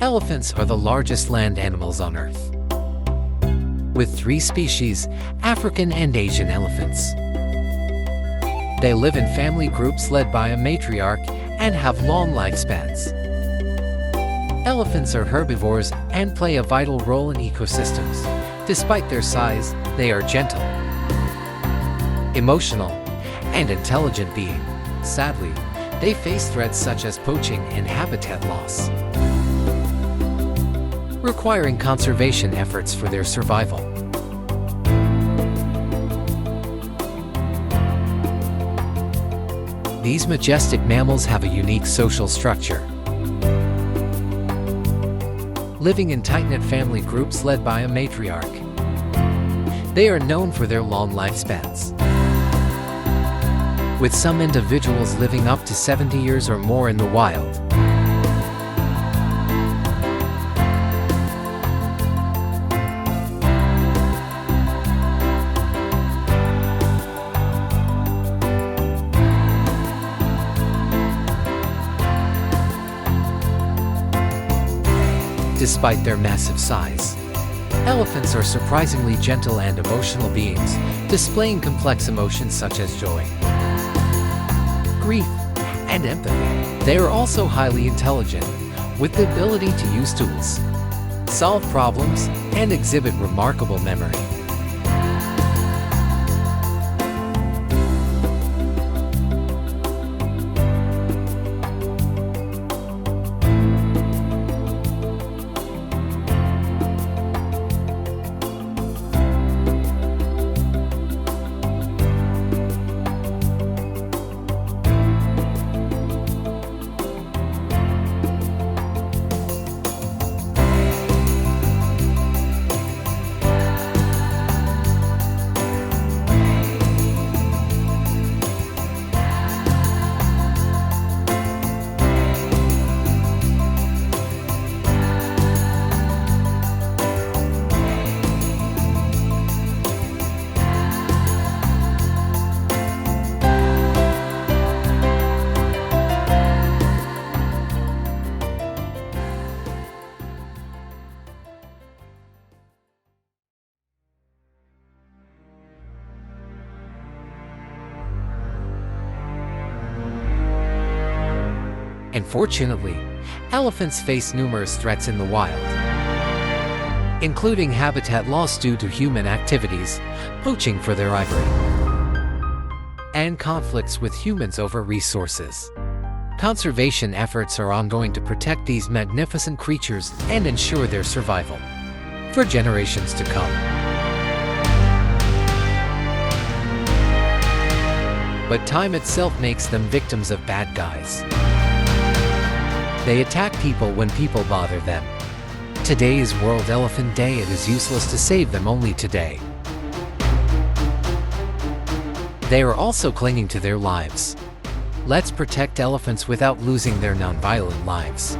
Elephants are the largest land animals on Earth, with 3 species: African and Asian elephants. They live in family groups led by a matriarch and have long lifespans. Elephants are herbivores and play a vital role in ecosystems. Despite their size, they are gentle, emotional, and intelligent beings. Sadly, they face threats such as poaching and habitat loss, requiring conservation efforts for their survival. These majestic mammals have a unique social structure, living in tight-knit family groups led by a matriarch. They are known for their long lifespans, with some individuals living up to 70 years or more in the wild. Despite their massive size, elephants are surprisingly gentle and emotional beings, displaying complex emotions such as joy, grief, and empathy. They are also highly intelligent, with the ability to use tools, solve problems, and exhibit remarkable memory. Unfortunately, elephants face numerous threats in the wild, including habitat loss due to human activities, poaching for their ivory, and conflicts with humans over resources. Conservation efforts are ongoing to protect these magnificent creatures and ensure their survival for generations to come. But time itself makes them victims of bad guys. They attack people when people bother them. Today is World Elephant Day. It is useless to save them only today. They are also clinging to their lives. Let's protect elephants without losing their non-violent lives.